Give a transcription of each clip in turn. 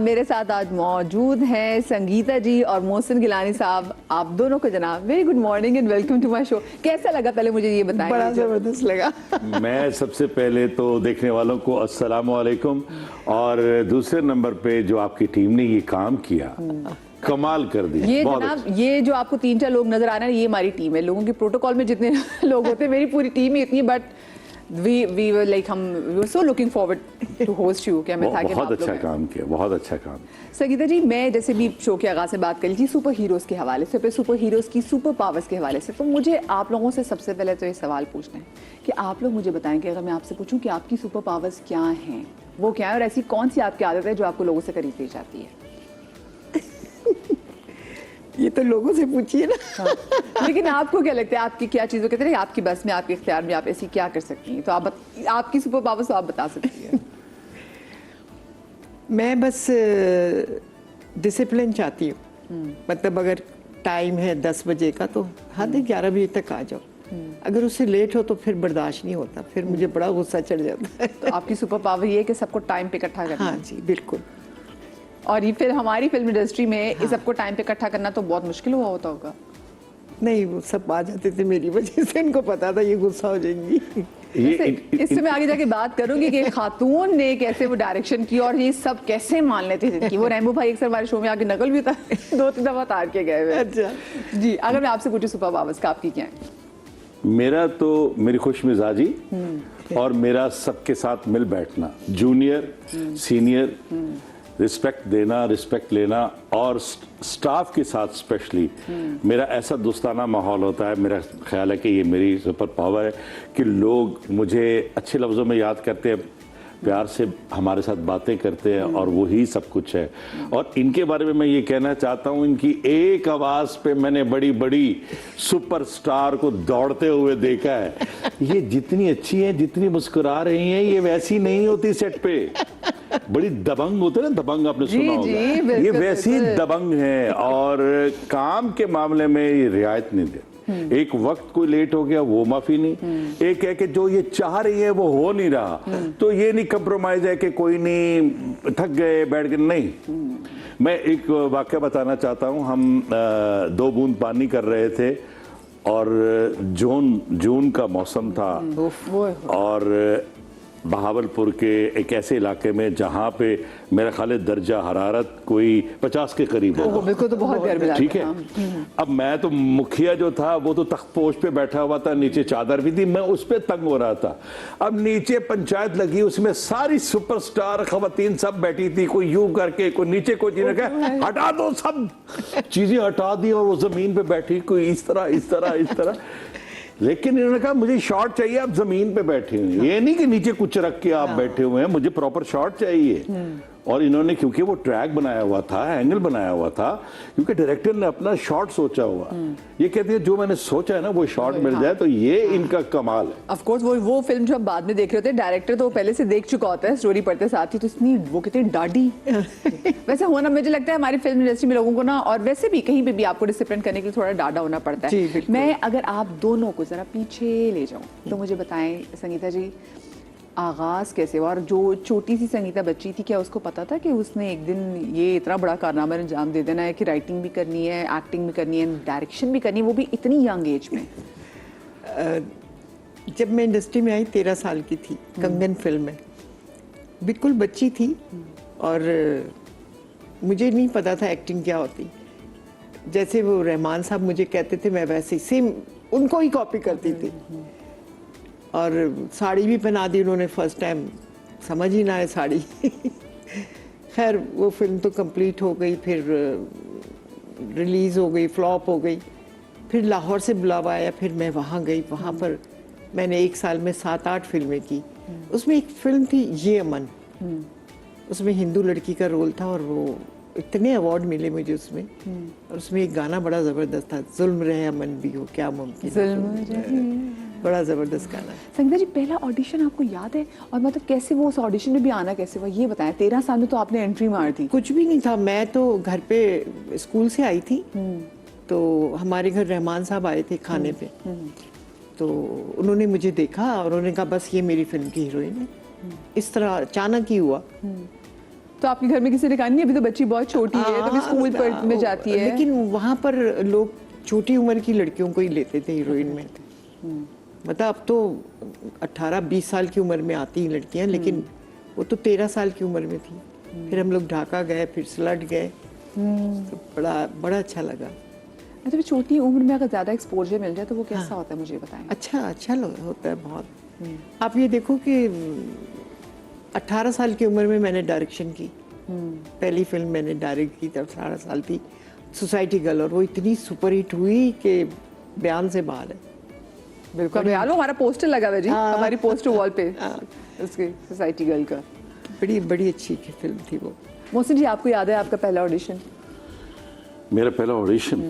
मेरे साथ आज मौजूद हैं संगीता जी और मोहसिन गिलानी साहब। आप दोनों को जनाब very good morning and welcome to my show. कैसा लगा पहले मुझे ये बताएं। बड़ा जबरदस्त लगा। मैं सबसे पहले तो देखने वालों को अस्सलाम वालेकुम, और दूसरे नंबर पे जो आपकी टीम ने ये काम किया, कमाल कर दिया। ये जनाब ये जो आपको 3-4 लोग नजर आ रहे हैं ये हमारी टीम है। लोगों के प्रोटोकॉल में जितने लोग होते हैं मेरी पूरी टीम ही इतनी, बट we were like हम we were so looking forward to host you। क्या मैं था कि बहुत अच्छा काम किया, बहुत अच्छा काम। संगीता जी, मैं जैसे भी शो के आगाज से बात कर ली थी सुपर हीरोज के हवाले से, फिर सुपर हीरोज की सुपर पावर्स के हवाले से, तो मुझे आप लोगों से सबसे पहले तो ये सवाल पूछना है कि आप लोग मुझे बताएं कि अगर मैं आपसे पूछूं कि आपकी सुपर पावर्स क्या हैं, वो क्या है, और ऐसी कौन सी आपकी आदत है जो आपको लोगों से करीब ले जाती है? ये तो लोगों से पूछिए ना। हाँ। लेकिन आपको क्या लगता है, आपकी क्या चीज़ों कहते हैं आपकी बस में, आपके इख्तियार में, आप ऐसी क्या कर सकती हैं? तो आपकी सुपर पावर्स तो आप बता सकती हैं। मैं बस डिसिप्लिन चाहती हूँ। मतलब अगर टाइम है 10 बजे का तो हद 11 बजे तक आ जाओ। अगर उससे लेट हो तो फिर बर्दाश्त नहीं होता, फिर मुझे बड़ा गुस्सा चढ़ जाता है। तो आपकी सुपर पावर ये है कि सबको टाइम पे इकट्ठा करना। हाँ जी, बिल्कुल। और ये फिर हमारी फिल्म इंडस्ट्री में इस सबको टाइम पे इकट्ठा करना तो बहुत मुश्किल हुआ होता होगा। नहीं, वो सब आ जाते थे मेरी वजह से, इनको पता था ये गुस्सा हो जाएंगी। इससे मैं आगे जाके बात करूंगी कि खातून ने कैसे वो डायरेक्शन की और ये सब कैसे मान लेते थे कि वो रैम्बो भाई अक्सर हमारे शो में आके नकल भी था 2-3 दफा तार के गए हुए। अच्छा जी, अगर मैं आपसे पूछूं सुपर पावर्स का आपकी क्या है? मेरा तो मेरी खुश मिजाजी और मेरा सबके साथ मिल बैठना, जूनियर सीनियर, रिस्पेक्ट देना, रिस्पेक्ट लेना, और स्टाफ के साथ स्पेशली मेरा ऐसा दोस्ताना माहौल होता है। मेरा ख्याल है कि ये मेरी सुपर पावर है कि लोग मुझे अच्छे लफ्ज़ों में याद करते हैं, प्यार से हमारे साथ बातें करते हैं, और वही सब कुछ है। और इनके बारे में मैं ये कहना चाहता हूँ, इनकी एक आवाज़ पे मैंने बड़ी बड़ी सुपरस्टार को दौड़ते हुए देखा है। ये जितनी अच्छी हैं, जितनी मुस्कुरा रही हैं, ये वैसी नहीं होती सेट पे। बड़ी दबंग होते हैं ना, दबंग आपने सुना होगा, ये वैसी दबंग है, और काम के मामले में ये रियायत नहीं दे। एक वक्त कोई लेट हो गया वो माफी नहीं, एक है कि जो ये चाह रही है वो हो नहीं रहा, तो ये नहीं कंप्रोमाइज है कि कोई नहीं, थक गए बैठ गए, नहीं। मैं एक वाकया बताना चाहता हूँ। हम 2 बूंद पानी कर रहे थे और जून का मौसम था, और बहावलपुर के एक ऐसे इलाके में जहाँ पे मेरा ख्याल है दर्जा हरारत कोई 50 के करीब होगा। मेरे को तो बहुत गर्मी लगती है। ठीक है, अब मैं तो मुखिया जो था वो तो तख्तपोश पे बैठा हुआ था, नीचे चादर भी थी, मैं उस पे तंग हो रहा था। अब नीचे पंचायत लगी, उसमें सारी सुपरस्टार खवातीन सब बैठी थी, कोई यूं करके, कोई नीचे, कोई जिन्हें कहा हटा दो, सब चीजें हटा दी और वो जमीन पे बैठी, कोई इस तरह इस तरह इस तरह। लेकिन इन्होंने कहा मुझे शॉट चाहिए, आप जमीन पे बैठे हुए हैं, ये नहीं कि नीचे कुछ रख के आप बैठे हुए हैं, मुझे प्रॉपर शॉट चाहिए। और इन्होंने, क्योंकि वो ट्रैक बनाया हुआ था, एंगल बनाया हुआ था, क्योंकि डायरेक्टर ने अपना शॉट सोचा हुआ, ये कहते हैं जो मैंने सोचा है ना वो शॉट मिल जाए, तो ये इनका कमाल है। ऑफ कोर्स वो फिल्म जो हम बाद में देख रहे होते हैं, डायरेक्टर तो पहले से देख चुका होता है स्टोरी पढ़ते साथ ही, तो इतनी वो कितनी डाडी वैसे होना, मुझे लगता है हमारी फिल्म इंडस्ट्री में लोगों को ना, और वैसे भी कहीं पे भी आपको डिसिप्लिन करने के लिए थोड़ा डाडा होना पड़ता है। मैं अगर आप दोनों को जरा पीछे ले जाऊं तो मुझे बताएं संगीता जी, आगाज कैसे हुआ? और जो छोटी सी संगीता बच्ची थी, क्या उसको पता था कि उसने एक दिन ये इतना बड़ा कारनामा अंजाम दे देना है कि राइटिंग भी करनी है, एक्टिंग भी करनी है, डायरेक्शन भी करनी है, वो भी इतनी यंग एज में? जब मैं इंडस्ट्री में आई 13 साल की थी, कंगन फिल्म में, बिल्कुल बच्ची थी, और मुझे नहीं पता था एक्टिंग क्या होती। जैसे वो रहमान साहब मुझे कहते थे, मैं वैसे ही सेम उनको ही कॉपी करती थी। और साड़ी भी पहना दी उन्होंने फर्स्ट टाइम, समझ ही ना आए साड़ी। खैर वो फिल्म तो कंप्लीट हो गई, फिर रिलीज़ हो गई, फ्लॉप हो गई। फिर लाहौर से बुलावा आया, फिर मैं वहाँ गई। वहाँ पर मैंने 1 साल में 7-8 फिल्में की। उसमें एक फिल्म थी ये अमन, उसमें हिंदू लड़की का रोल था, और वो इतने अवार्ड मिले मुझे उसमें। और उसमें एक गाना बड़ा ज़बरदस्त था, जुल्म रहे अमन भी हो क्या मुमकिन, बड़ा ज़बरदस्त गाना। संगीता जी, पहला ऑडिशन आपको याद है? और मतलब कैसे वो उस ऑडिशन में भी आना कैसे हुआ, ये बताएं। 13 साल में तो आपने एंट्री मार दी। कुछ भी नहीं था, मैं तो घर पे स्कूल से आई थी, तो हमारे घर रहमान साहब आए थे खाने पे, तो उन्होंने मुझे देखा और उन्होंने कहा बस ये मेरी फिल्म की हीरोइन है। इस तरह अचानक ही हुआ। तो तो आपके घर में किसी ने कहा नहीं अभी तो बच्ची बहुत छोटी है, तो स्कूल पर में जाती है? लेकिन वहाँ पर लोग छोटी उम्र की लड़कियों को ही लेते थे हीरोइन में। मतलब अब तो 18-20 साल की उम्र में आती हैं लड़कियाँ, लेकिन वो तो 13 साल की उम्र में थी। फिर हम लोग ढाका गए, फिर सलट गए, तो बड़ा अच्छा लगा। अच्छा, छोटी उम्र में अगर ज़्यादा एक्सपोजर मिल जाए तो वो कैसा होता है, मुझे बताएं। अच्छा होता है बहुत। आप ये देखो कि 18 साल की उम्र में मैंने डायरेक्शन की, पहली फिल्म मैंने डायरेक्ट की तब 18 साल थी, सोसाइटी गर्ल, और वो इतनी सुपर हिट हुई कि बयान से बाहर है। बिल्कुल यार, वो हमारा पोस्टर लगा हुआ जी, हमारी पोस्टर वॉल पे उसके सोसाइटी गर्ल का। बड़ी अच्छी फिल्म थी वो। मोहसिन जी, आपको याद है आपका पहला ऑडिशन? मेरा पहला ऑडिशन,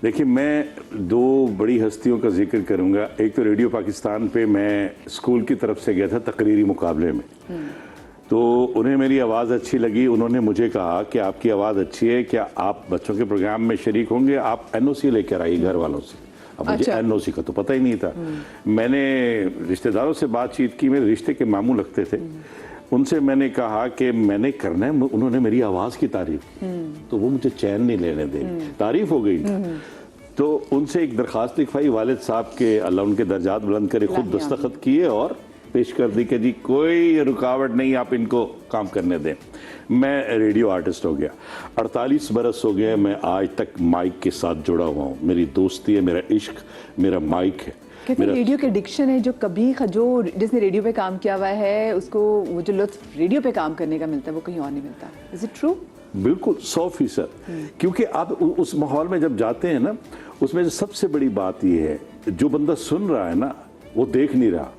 देखिए मैं दो बड़ी हस्तियों का जिक्र करूंगा। एक तो रेडियो पाकिस्तान पे मैं स्कूल की तरफ से गया था तकरीरी मुकाबले में, तो उन्हें मेरी आवाज़ अच्छी लगी। उन्होंने मुझे कहा कि आपकी आवाज़ अच्छी है, क्या आप बच्चों के प्रोग्राम में शरीक होंगे? आप एनओसी लेकर आइए घर वालों से। अब मुझे एनओसी का तो पता ही नहीं था। मैंने रिश्तेदारों से बातचीत की, मेरे रिश्ते के मामू लगते थे, उनसे मैंने कहा कि मैंने करना है। उन्होंने मेरी आवाज़ की तारीफ की, तो वो मुझे चैन नहीं लेने दे, तारीफ हो गई। तो उनसे एक दरखास्त लिखवाई वालिद साहब के, अल्लाह उनके दर्जात बुलंद करे, खुद दस्तखत किए और पेश कर दी कि जी कोई रुकावट नहीं, आप इनको काम करने दें। मैं रेडियो आर्टिस्ट हो गया। 48 बरस हो गए, मैं आज तक माइक के साथ जुड़ा हुआ हूँ। मेरी दोस्ती है, मेरा इश्क मेरा माइक है। कहते हैं रेडियो के एडिक्शन है, जो कभी जो जिसने रेडियो पे काम किया हुआ है उसको वो जो लुत्फ रेडियो पे काम करने का मिलता है वो कहीं और नहीं मिलता। Is it true? बिल्कुल 100%। क्योंकि आप उस माहौल में जब जाते हैं ना, उसमें सबसे बड़ी बात यह है, जो बंदा सुन रहा है ना वो देख नहीं रहा।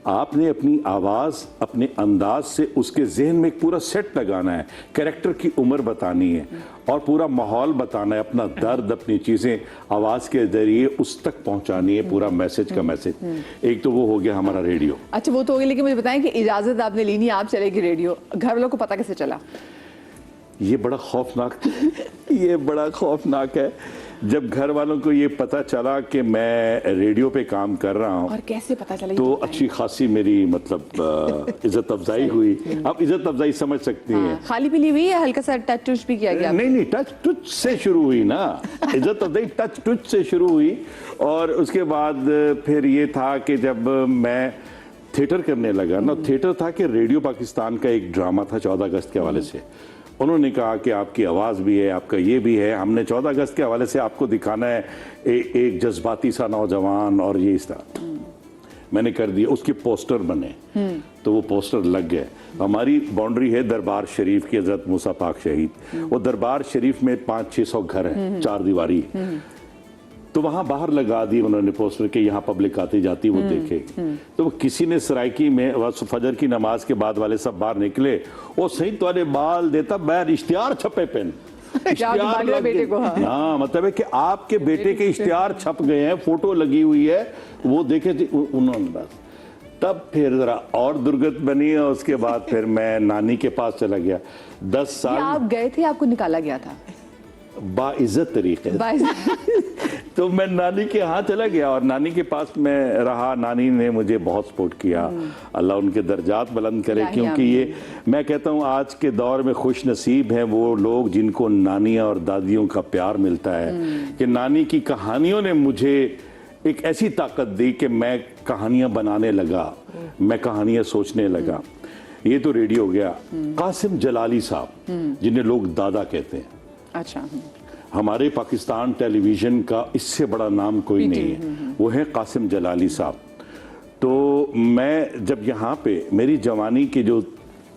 आपने अपनी आवाज़, अपने अंदाज से उसके जहन में एक पूरा सेट लगाना है, कैरेक्टर की उम्र बतानी है और पूरा माहौल बताना है, अपना दर्द, अपनी चीज़ें आवाज़ के जरिए उस तक पहुंचानी है, पूरा मैसेज का मैसेज। एक तो वो हो गया हमारा रेडियो। अच्छा, वो तो हो गया, लेकिन मुझे बताएं कि इजाज़त आपने ली नहीं, आप चले गए रेडियो, घर वालों को पता कैसे चला? ये बड़ा खौफनाक ये बड़ा खौफनाक है जब घर वालों को ये पता चला कि मैं रेडियो पे काम कर रहा हूँ। और कैसे पता चला? तो अच्छी खासी मेरी मतलब इज्जत अफजाई हुई। आप इज्जत अफजाई समझ सकती हैं। खाली पीली हुई या हल्का सा टच टच भी किया गया? नहीं, टच टच से शुरू हुई ना, इज्जत अफजाई टच टच से शुरू हुई। और उसके बाद फिर ये था कि जब मैं थिएटर करने लगा ना, थिएटर था कि रेडियो पाकिस्तान का एक ड्रामा था 14 अगस्त के हवाले से। उन्होंने कहा कि आपकी आवाज़ भी है, आपका ये भी है, हमने 14 अगस्त के हवाले से आपको दिखाना है एक जज्बाती सा नौजवान और ये इस तरह। मैंने कर दिया, उसके पोस्टर बने, तो वो पोस्टर लग गए। हमारी बाउंड्री है दरबार शरीफ की, हजरत मूसा पाक शहीद, वो दरबार शरीफ में 500-600 घर हैं, 4 दीवारी, तो वहां बाहर लगा दी उन्होंने पोस्टर के, यहाँ पब्लिक आती जाती वो देखेगी। तो किसी ने सरायकी में फजर की नमाज के बाद वाले सब बाहर निकले, वो सही तुम्हारे बाल देता बैर इश्तिहार छपे पेन बेटे को। हाँ, मतलब है कि आपके बेटे के इश्तिहार छप गए हैं, फोटो लगी हुई है, वो देखे उन्होंने बस। तब फिर जरा और दुर्गत बनी और उसके बाद फिर मैं नानी के पास चला गया। 10 साल आप गए थे, आपको निकाला गया था बाइज्जत तरीके तो मैं नानी के यहाँ चला गया और नानी के पास मैं रहा। नानी ने मुझे बहुत सपोर्ट किया, अल्लाह उनके दर्जात बुलंद करे। क्योंकि ये मैं कहता हूँ आज के दौर में खुश नसीब हैं वो लोग जिनको नानियाँ और दादियों का प्यार मिलता है, कि नानी की कहानियों ने मुझे एक ऐसी ताकत दी कि मैं कहानियाँ बनाने लगा, मैं कहानियाँ सोचने लगा। ये तो रेडियो हो गया। कासिम जलाली साहब जिन्हें लोग दादा कहते हैं, अच्छा, हमारे पाकिस्तान टेलीविज़न का इससे बड़ा नाम कोई नहीं है, वो है कासिम जलाली साहब। तो मैं जब यहाँ पे मेरी जवानी के जो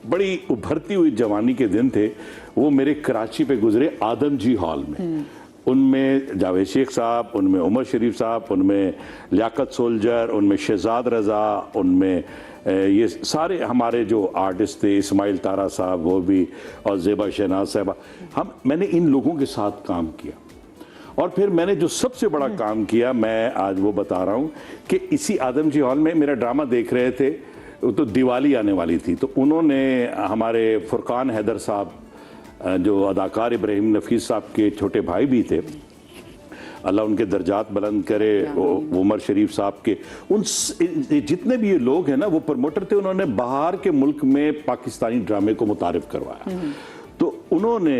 बड़ी उभरती हुई जवानी के दिन थे, वो मेरे कराची पे गुजरे आदमजी हॉल में। उनमें जावेद शेख साहब, उनमें उमर शरीफ साहब, उनमें लियाकत सोल्जर, उनमें शहजाद रज़ा, उनमें ये सारे हमारे जो आर्टिस्ट थे, इस्माइल तारा साहब वो भी, और ज़ेबा शहनाज साहबा, मैंने इन लोगों के साथ काम किया। और फिर मैंने जो सबसे बड़ा काम किया, मैं आज वो बता रहा हूँ कि इसी आदमजी हॉल में मेरा ड्रामा देख रहे थे, तो दिवाली आने वाली थी, तो उन्होंने हमारे फुरकान हैदर साहब जो अदाकार इब्राहिम नफीस साहब के छोटे भाई भी थे, अल्लाह उनके दर्जात बुलंद करे। उमर शरीफ साहब के उन जितने भी ये लोग हैं ना, वो प्रमोटर थे, उन्होंने बाहर के मुल्क में पाकिस्तानी ड्रामे को मुतारिफ करवाया। तो उन्होंने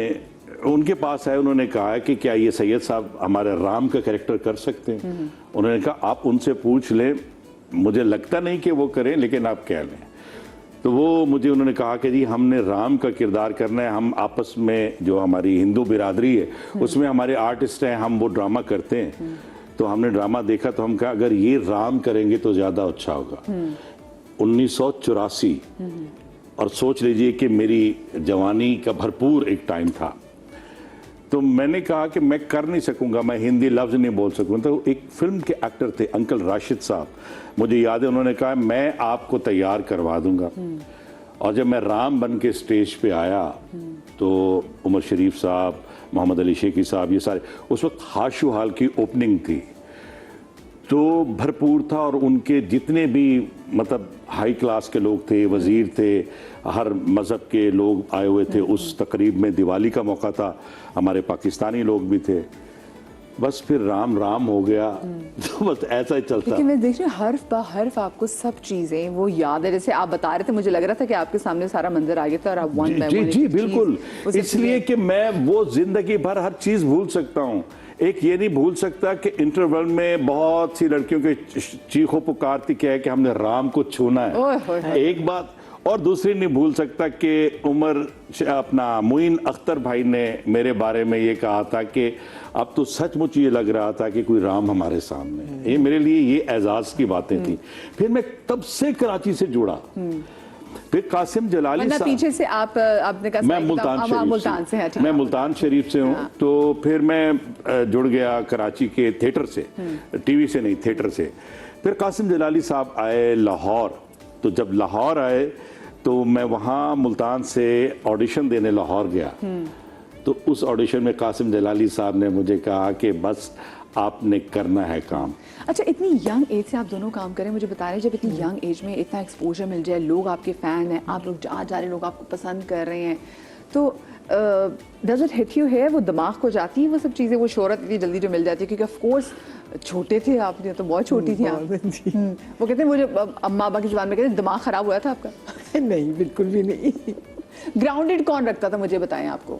उनके पास आए, उन्होंने कहा कि क्या ये सैयद साहब हमारे राम का कैरेक्टर कर सकते हैं? उन्होंने कहा आप उनसे पूछ लें, मुझे लगता नहीं कि वो करें, लेकिन आप कह लें। तो वो मुझे उन्होंने कहा कि जी हमने राम का किरदार करना है, हम आपस में जो हमारी हिंदू बिरादरी है उसमें हमारे आर्टिस्ट हैं, हम वो ड्रामा करते हैं। तो हमने ड्रामा देखा तो हम कहा अगर ये राम करेंगे तो ज़्यादा अच्छा होगा। 1984 और सोच लीजिए कि मेरी जवानी का भरपूर एक टाइम था। तो मैंने कहा कि मैं कर नहीं सकूंगा, मैं हिंदी लफ्ज़ नहीं बोल सकूंगा। तो एक फिल्म के एक्टर थे अंकल राशिद साहब, मुझे याद है उन्होंने कहा मैं आपको तैयार करवा दूंगा। और जब मैं राम बन के स्टेज पे आया तो उमर शरीफ साहब, मोहम्मद अली शेखी साहब, ये सारे, उस वक्त हाशु हाल की ओपनिंग थी, तो भरपूर था। और उनके जितने भी मतलब हाई क्लास के लोग थे, वज़ीर थे, हर मज़हब के लोग आए हुए थे उस तकरीब में। दिवाली का मौका था, हमारे पाकिस्तानी लोग भी थे। बस फिर राम राम हो गया। तो बस ऐसा ही चलता। लेकिन मैं देख रही हूँ हर्फ ब हर्फ आपको सब चीजें वो याद है। जैसे आप बता रहे थे, मुझे लग रहा था कि आपके सामने सारा मंजर आ गया था और आप वन बाय वन जी बिल्कुल, इसलिए कि मैं वो जिंदगी भर हर चीज भूल सकता हूँ। एक ये नहीं भूल सकता कि इंटरवल में बहुत सी लड़कियों के चीखों पुकारती क्या है कि हमने राम को छूना है, एक बात। और दूसरी नहीं भूल सकता कि उमर अपना मुइन अख्तर भाई ने मेरे बारे में ये कहा था कि अब तो सचमुच ये लग रहा था कि कोई राम हमारे सामने है। ये मेरे लिए ये एजाज की बातें थी। फिर मैं तब से कराची से जुड़ा। फिर कासिम जलाली साहब, पीछे से आपने कहा मैं मुल्तान से, मैं मुल्तान शरीफ से हूँ। तो फिर मैं जुड़ गया कराची के थिएटर से, टीवी से नहीं, थिएटर से। फिर कासिम जलाली साहब आए लाहौर। तो जब लाहौर आए तो मैं वहाँ मुल्तान से ऑडिशन देने लाहौर गया। तो उस ऑडिशन में कासिम जलाली साहब ने मुझे कहा कि बस आपने करना है काम। अच्छा, इतनी यंग एज से आप दोनों काम करें, मुझे बता रहे हैं जब इतनी यंग एज में इतना एक्सपोजर मिल जाए, लोग आपके फैन हैं, आप लोग जा रहे लोग आपको पसंद कर रहे हैं, तो डज इट हिट यू है, वो दिमाग को जाती है वो सब चीज़ें, वो शोहरत इतनी जल्दी जो मिल जाती है? क्योंकि ऑफ कोर्स छोटे थे आप, तो बहुत छोटी थी आप। वो कहते हैं, मुझे अम्मा अब्बा की जुबान में कहते हैं दिमाग खराब हुआ था आपका? नहीं, बिल्कुल भी नहीं। ग्राउंडेड कौन रखता था, मुझे बताएं आपको?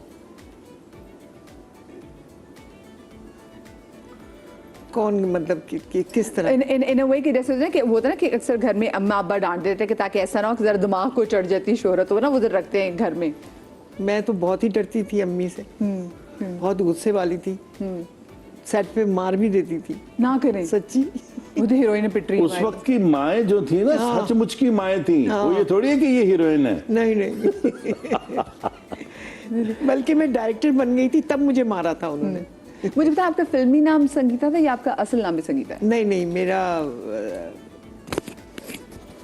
कौन मतलब कि किस तरह? इन अ वे कि जैसे कि वो होता है ना कि अक्सर घर में अम्मा अब्बा डांट देते हैं कि ताकि ऐसा ना हो कि जरा दिमाग को चढ़ जाती शोहरत हो ना, वो रखते हैं घर में। मैं तो बहुत ही डरती थी अम्मी से, बहुत गुस्से वाली थी, सेट पे मार भी देती थी। ना करें, सच्ची। वो तो हीरोइन पिट रही। उस वक्त की माएँ जो थी ना, सचमुच की माएँ थी। वो ये थोड़ी है कि ये हीरोइन है। नहीं नहीं। बल्कि मैं डायरेक्टर बन गई थी तब मुझे मारा था उन्होंने। मुझे बता, आपका फिल्मी नाम संगीता था या आपका असल नाम भी संगीता है? नहीं नहीं, मेरा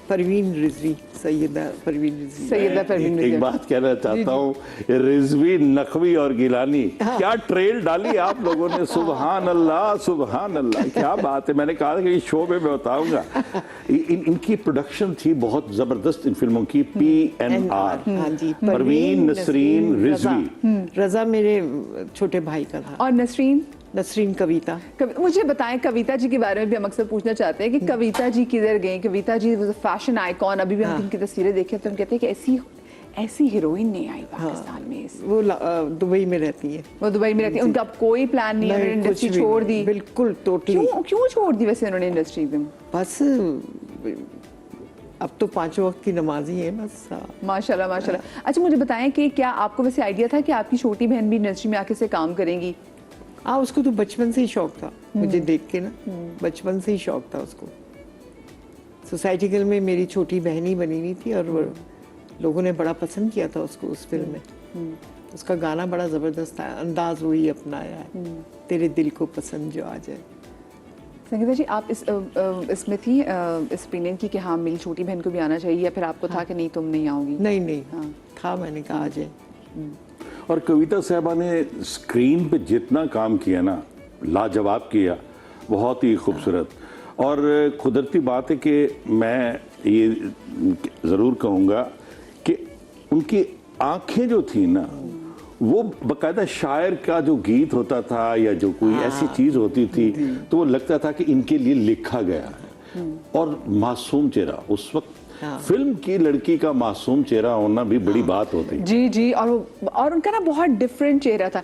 परवीन रिजवी, सैयदा परवीन रिजवी। सैयदा परवीन रिजवी। एक बात कहना चाहता हूँ, रिजवी, नकवी और गिलानी, क्या ट्रेल डाली आप लोगों ने। सुबहान अल्लाह, सुबहान अल्लाह, क्या बात है। मैंने कहा कि इस शो में मैं बताऊंगा। इनकी प्रोडक्शन थी बहुत जबरदस्त इन फिल्मों की। PNR। हाँ जी, परवीन नसरीन रिजवी। रजा मेरे छोटे भाई का था। और नसरीन कविता। मुझे बताएं, कविता जी के बारे में भी हम अक्सर पूछना चाहते हैं कि कविता जी किधर गई? Kavita ji was a fashion icon. अभी भी हम उनकी तस्वीरें देखें तो हम कहते हैं कि ऐसी हीरोइन नहीं आई पाकिस्तान में। वो दुबई में रहती है। वो दुबई में रहती है। उनका कोई प्लान नहीं है, इंडस्ट्री छोड़ दी? बिल्कुल, टोटली। क्यों छोड़ दी वैसे उन्होंने इंडस्ट्री में? बस अब तो 5 वक्त की नमाजी है बस। माशाल्लाह माशाल्लाह। अच्छा, मुझे बताएं कि क्या आपको वैसे आइडिया था कि आपकी छोटी बहन भी इंडस्ट्री में आके से काम करेंगी? हाँ, उसको तो बचपन से ही शौक था मुझे देख के ना, बचपन से ही शौक था उसको। सोसाइटी गर्ल में मेरी छोटी बहन ही बनी हुई थी और लोगों ने बड़ा पसंद किया था उसको उस फिल्म में। उसका गाना बड़ा ज़बरदस्त था, अंदाज वही अपनाया है, तेरे दिल को पसंद जो आ जाए। संगीता जी, आप इसमें थी इस ओपिनियन की कि हाँ मेरी छोटी बहन को भी आना चाहिए, या फिर आपको था कि नहीं तुम नहीं आओगी? नहीं नहीं, था, मैंने कहा आ जाए। और कविता साहबा ने स्क्रीन पे जितना काम किया ना, लाजवाब किया, बहुत ही खूबसूरत। और कुदरती बात है कि मैं ये ज़रूर कहूँगा कि उनकी आंखें जो थी ना, वो बकायदा शायर का जो गीत होता था या जो कोई ऐसी चीज होती थी तो वो लगता था कि इनके लिए लिखा गया है। और मासूम चेहरा उस वक्त फिल्म की लड़की का मासूम चेहरा होना भी बड़ी बात होती। जी जी, और उनका ना बहुत डिफरेंट चेहरा था।